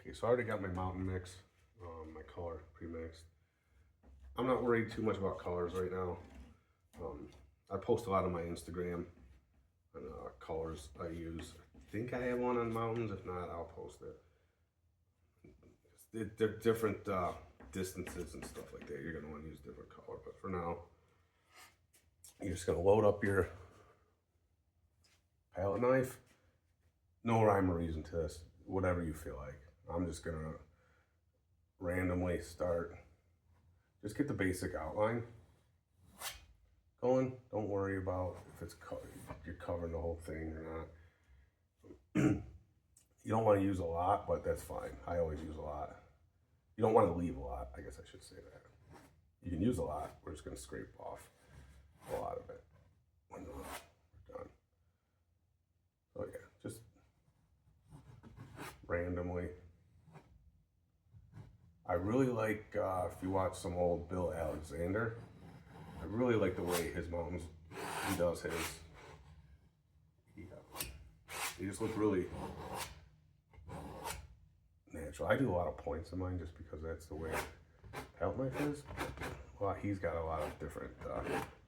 Okay, so I already got my mountain mix, my color pre-mixed. I'm not worried too much about colors right now. I post a lot on my Instagram on colors I use. I think I have one on mountains. If not, I'll post it. They're different distances and stuff like that. You're gonna want to use different color, but for now, you're just gonna load up your palette knife. No rhyme or reason to this. Whatever you feel like. I'm just gonna randomly start. Just get the basic outline going. Don't worry about if you're covering the whole thing or not. You don't want to use a lot, but that's fine. I always use a lot. You don't want to leave a lot. I guess I should say that. You can use a lot. We're just gonna scrape off a lot of it when we're done. So yeah, just randomly. I really like, if you watch some old Bill Alexander, I really like the way his mountains, he does his. They just look really natural. I do a lot of points in mine just because that's the way palette knife is. Well, he's got a lot of different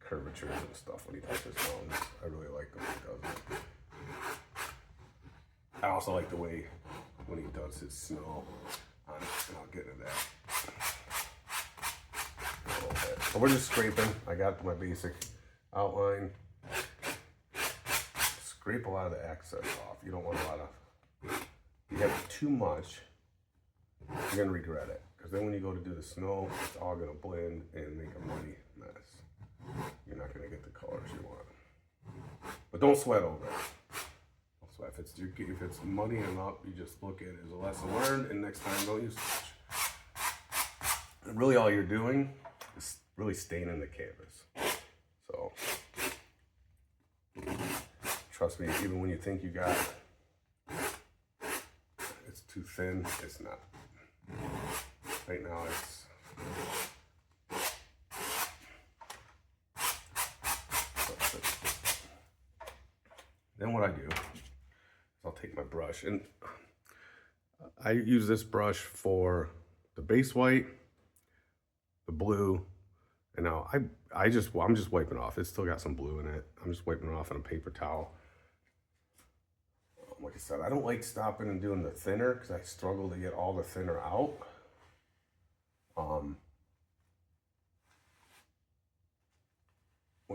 curvatures and stuff when he does his mountains. I really like the way he does it. I also like the way when he does his snow on it, and I'll get into that a little bit. So we're just scraping. I got my basic outline. Scrape a lot of the excess off. You don't want a lot of, if you have too much, you're gonna regret it. Because then when you go to do the snow, it's all gonna blend and make a muddy mess. You're not gonna get the colors you want. But don't sweat over it. So if it's muddying up, you just look at it as a lesson learned, and next time don't use much. And really all you're doing is really staining the canvas. So trust me, even when you think you got it's too thin, it's not. Right now it's then what I do is I'll take my brush, and I use this brush for the base white, the blue, and now I'm just wiping off. It's still got some blue in it. I'm just wiping it off on a paper towel. Like I said, I don't like stopping and doing the thinner because I struggle to get all the thinner out.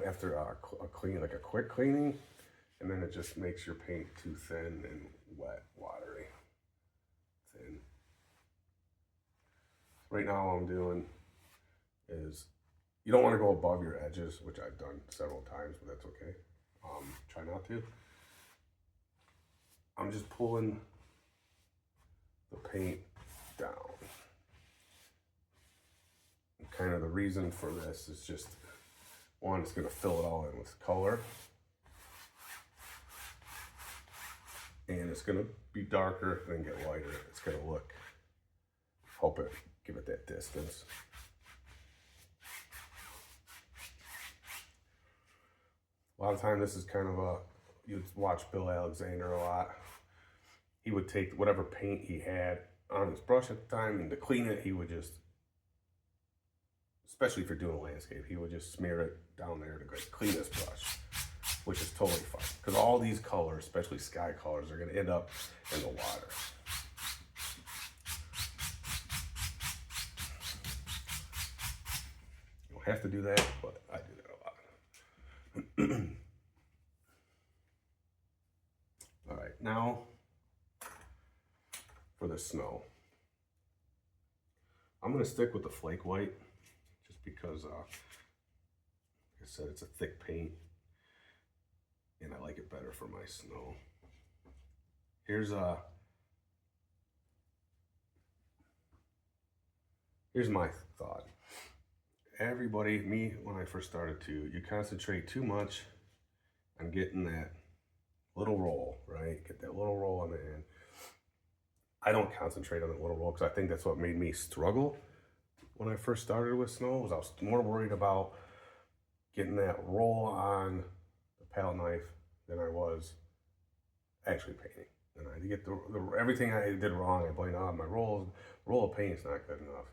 After a clean, like a quick cleaning, and then it just makes your paint too thin and wet, watery, thin. Right now all I'm doing is, you don't want to go above your edges, which I've done several times, but that's okay. Try not to. I'm just pulling the paint down. And kind of the reason for this is just, one, it's going to fill it all in with color. And it's going to be darker, then get lighter. It's going to look, give it that distance. A lot of time this is kind of you'd watch Bill Alexander a lot. He would take whatever paint he had on his brush at the time, and to clean it, he would just, especially if you're doing a landscape, he would just smear it down there to clean his brush, which is totally fine. Because all these colors, especially sky colors, are gonna end up in the water. You don't have to do that, but I do that a lot. All right, now for the snow. I'm gonna stick with the flake white just because, like I said, it's a thick paint and I like it better for my snow. Here's my thought. Everybody, me when I first started too, you concentrate too much on getting that little roll, right? Get that little roll on the end. I don't concentrate on that little roll because I think that's what made me struggle when I first started with snow. Was I was more worried about getting that roll on the palette knife than I was actually painting. And I get everything I did wrong, I blame on my roll of paint's not good enough.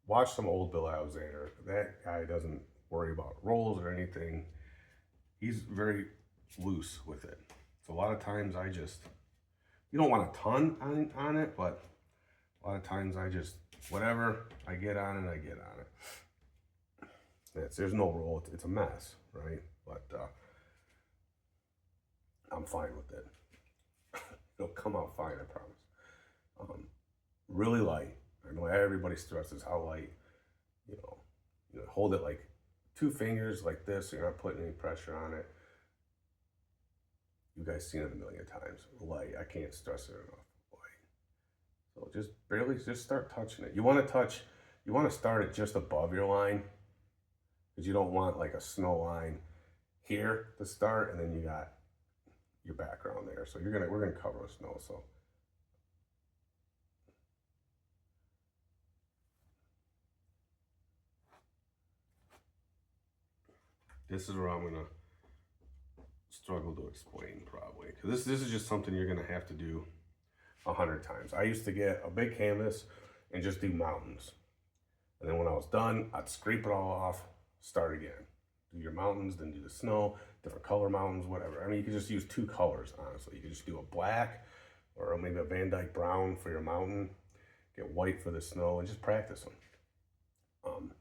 Watch some old Bill Alexander. That guy doesn't worry about rolls or anything. He's very loose with it. So a lot of times you don't want a ton on it, but a lot of times I just, whatever I get on it, I get on it. There's no roll, it's a mess, right? But I'm fine with it. It'll come out fine, I promise. Really light. I know everybody stresses how light, you know, hold it like 2 fingers like this, so you're not putting any pressure on it. You guys seen it a million times. Light, I can't stress it enough. Light. So just start touching it. You want to start it just above your line, because you don't want like a snow line here to start, and then you got your background there. So we're gonna cover with snow. So this is where I'm gonna struggle to explain probably, because this is just something you're gonna have to do 100 times. I used to get a big canvas and just do mountains, and then when I was done, I'd scrape it all off, start again. Do your mountains, then do the snow, different color mountains, whatever. I mean, you could just use 2 colors, honestly. You could just do a black or maybe a Van Dyke brown for your mountain, get white for the snow, and just practice them.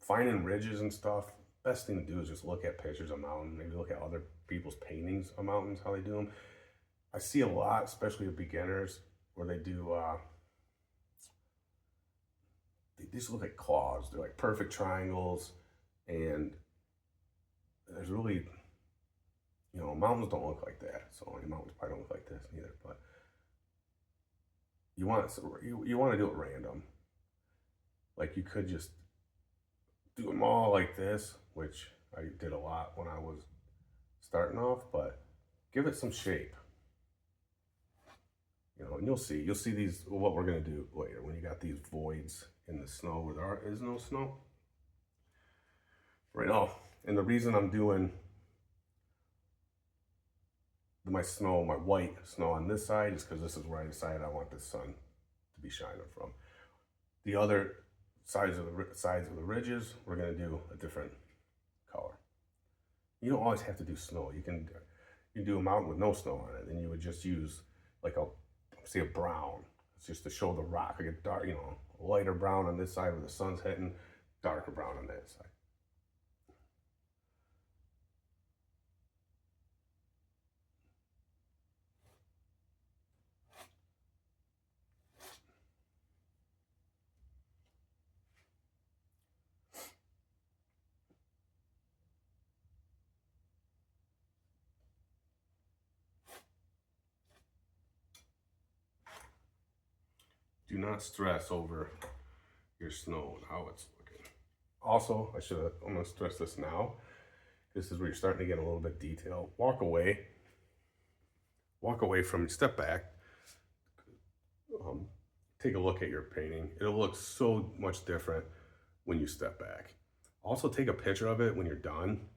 Finding ridges and stuff, best thing to do is just look at pictures of mountains, maybe look at other people's paintings of mountains, how they do them. I see a lot, especially with beginners, where they do, they just look like claws. They're like perfect triangles, and there's really, mountains don't look like that. So any mountains probably don't look like this either, but you want to do it random. Like you could just do them all like this, which I did a lot when I was starting off, but give it some shape. And you'll see these, what we're gonna do later when you got these voids in the snow where there is no snow. Right now, and the reason I'm doing my white snow on this side is because this is where I decided I want the sun to be shining from. The other sides of the ridges, we're gonna do a different color. You don't always have to do snow. You can do a mountain with no snow on it, and you would just use like a brown. It's just to show the rock, like a dark, a lighter brown on this side where the sun's hitting, darker brown on that side. Do not stress over your snow and how it's looking. Also, I'm gonna stress this now. This is where you're starting to get a little bit detail. Walk away from, step back, take a look at your painting. It'll look so much different when you step back. Also take a picture of it when you're done.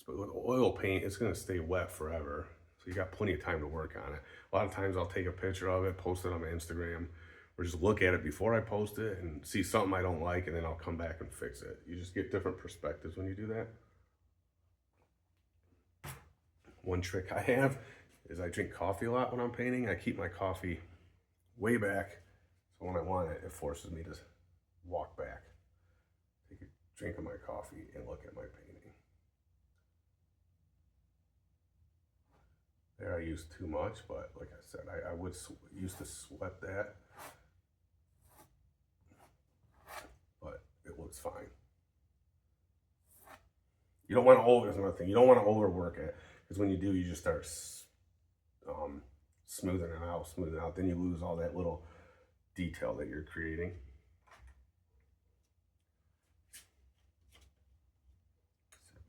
But with oil paint, it's gonna stay wet forever. So you got plenty of time to work on it. A lot of times I'll take a picture of it, post it on my Instagram, or just look at it before I post it and see something I don't like, and then I'll come back and fix it. You just get different perspectives when you do that. One trick I have is I drink coffee a lot when I'm painting. I keep my coffee way back, so when I want it, it forces me to walk back, take a drink of my coffee, and look at my painting. There I used too much, but like I said, I used to sweat that. But it looks fine. You don't want to that's another thing. You don't want to overwork it, because when you do, you just start smoothing it out. Then you lose all that little detail that you're creating.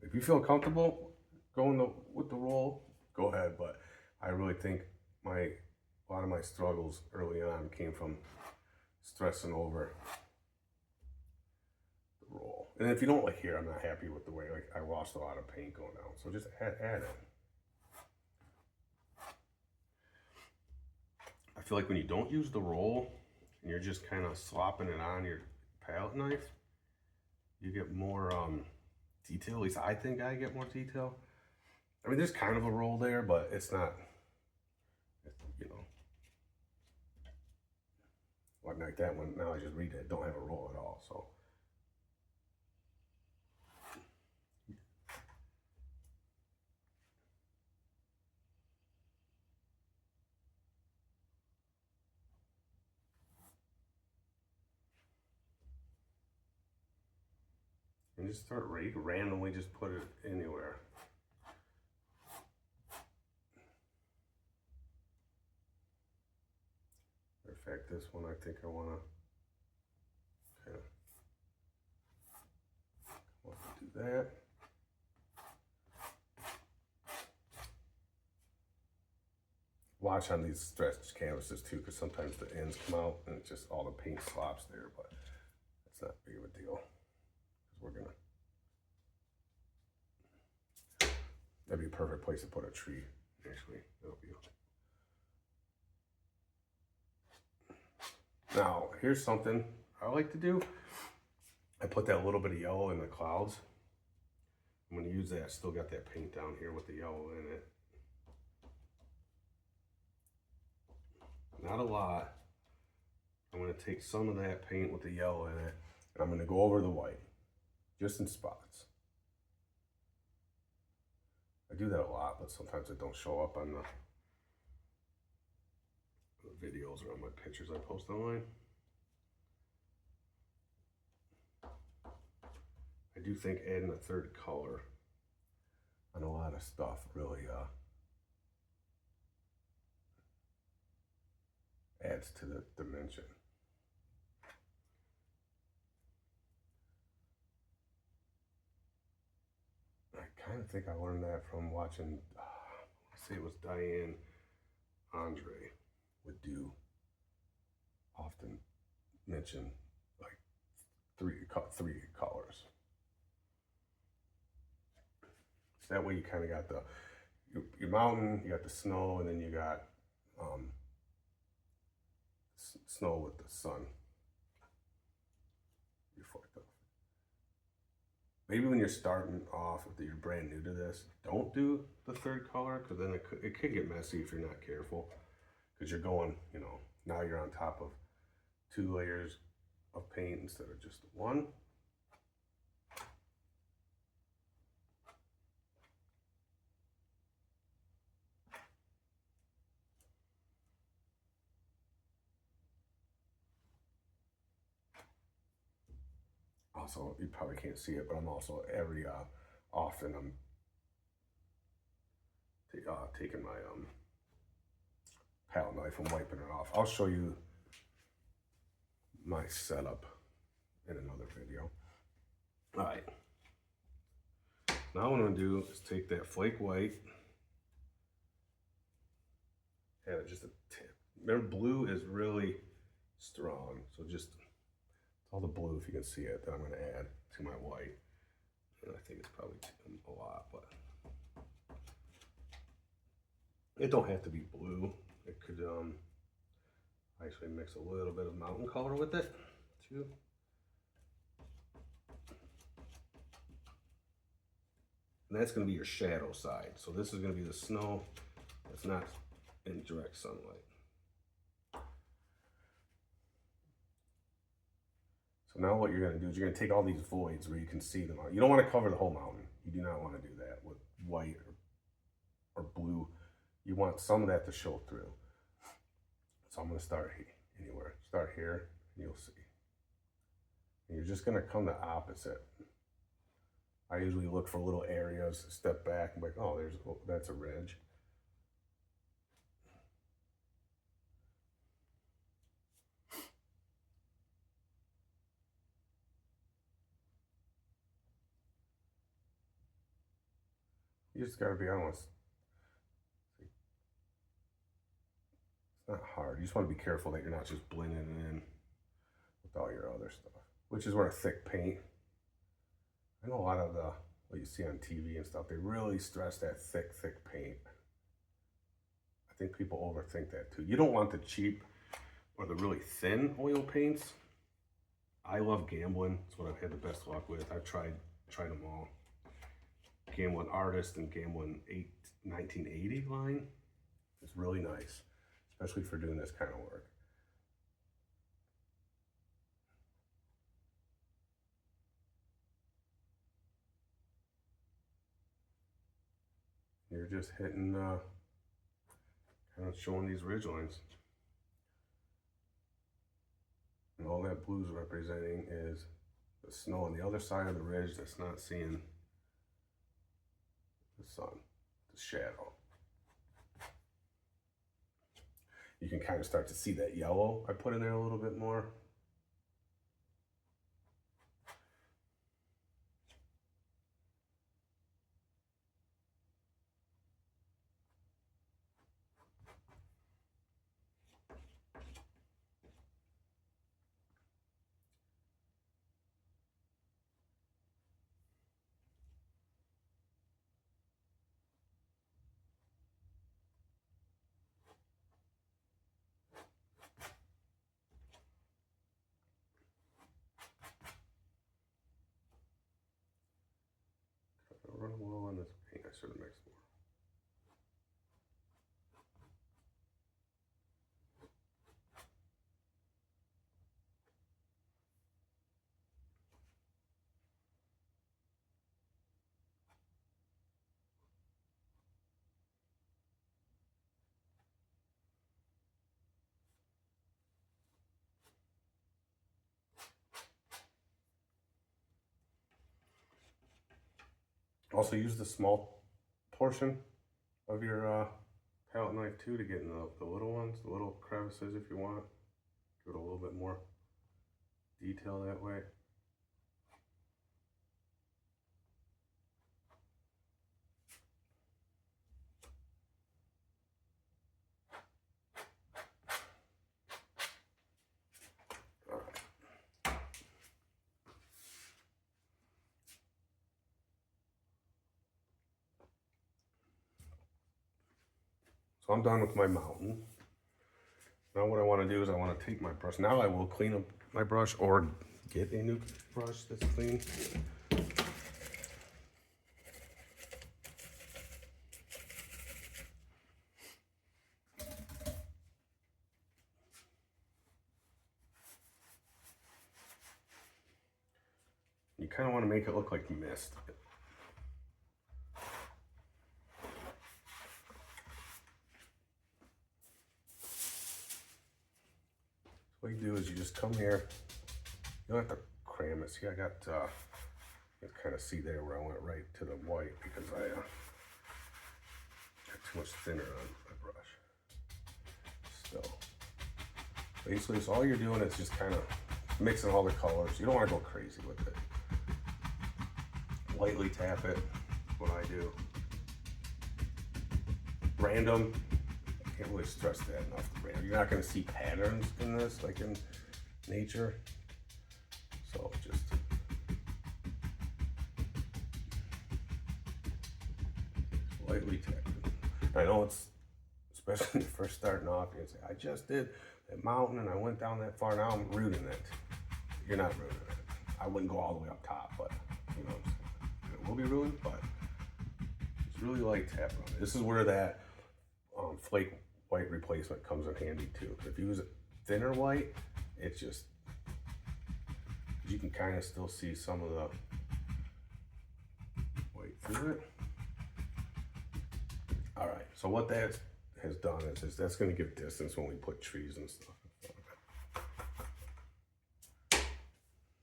If you feel comfortable going with the roll, go ahead. But I really think a lot of my struggles early on came from stressing over roll. And if you don't like here, I'm not happy with the way, like I lost a lot of paint going down. So just add it. feel like when you don't use the roll and you're just kind of slopping it on your palette knife, you get more detail. At least I think I get more detail. I mean, there's kind of a roll there, but it's not, you know, like that one. Now I just read it, don't have a roll at all. So and just start randomly just put it anywhere. In fact, this one I think I want to kind of do that. Watch on these stretched canvases too, because sometimes the ends come out and it's just all the paint slops there, but it's not big of a deal. We're gonna, that'd be a perfect place to put a tree, actually. That'll be okay. Now, here's something I like to do. I put that little bit of yellow in the clouds. I'm gonna use that, still got that paint down here with the yellow in it. Not a lot. I'm gonna take some of that paint with the yellow in it, and I'm gonna go over the white, just in spots. I do that a lot, but sometimes it don't show up on the videos or on my pictures I post online. I do think adding a third color on a lot of stuff really adds to the dimension. I kind of think I learned that from watching, I say it was Diane Andre would do, often mention like three colors. So that way you kind of got your mountain, you got the snow, and then you got snow with the sun reflect off. Maybe when you're starting off, if you're brand new to this, don't do the third color, because then it could get messy if you're not careful. Because you're going, you know, now you're on top of 2 layers of paint instead of just 1. Also, you probably can't see it, but I'm also every often I'm taking my palette knife and wiping it off. I'll show you my setup in another video. All right. Now what I'm gonna do is take that flake white, add it just a tip. Remember, blue is really strong, so just all the blue, if you can see it, that I'm gonna add to my white. And I think it's probably a lot, but it don't have to be blue. It could actually mix a little bit of mountain color with it too. And that's gonna be your shadow side. So this is gonna be the snow that's not in direct sunlight. So now what you're gonna do is you're gonna take all these voids where you can see them. You don't wanna cover the whole mountain. You do not wanna do that with white or blue. You want some of that to show through. So I'm gonna start anywhere. Start here, and you'll see. And you're just gonna come the opposite. I usually look for little areas, step back, and be like, oh, that's a ridge. You just gotta be honest. It's not hard. You just want to be careful that you're not just blending it in with all your other stuff, which is where a thick paint. I know a lot of what you see on TV and stuff, they really stress that thick paint. I think people overthink that too. You don't want the cheap or the really thin oil paints. I love Gamblin. It's what I've had the best luck with. I've tried them all. Gamblin Artist and Gamblin 1980 line is really nice, especially for doing this kind of work. You're just hitting, kind of showing these ridge lines. And all that blue is representing is the snow on the other side of the ridge that's not seeing the sun, the shadow. You can kind of start to see that yellow I put in there a little bit more. Run a little on this paint. I should have mixed more. Also use the small portion of your palette knife too to get in the little ones, the little crevices if you want. Give it a little bit more detail that way. So I'm done with my mountain. Now what I want to do is I want to take my brush. Now I will clean up my brush or get a new brush that's clean. You kind of want to make it look like mist. What you do is you just come here. You don't have to cram it. See, I got, you can kind of see there where I went right to the white because I got too much thinner on my brush. Still, basically, so all you're doing is just kind of mixing all the colors. You don't want to go crazy with it. Lightly tap it, what I do. Random. Can't really stress that enough. You're not going to see patterns in this like in nature, so just lightly tap it. I know it's, especially when you're first starting off, you can say, I just did that mountain and I went down that far, now I'm rooting it. You're not rooting it. I wouldn't go all the way up top, but you know, it will be rooted, but it's really light tapping on it. This is where that flake white replacement comes in handy too. If you use a thinner white, it's just, you can kind of still see some of the white through it. All right, so what that has done is that's going to give distance when we put trees and stuff.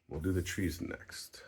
We'll do the trees next.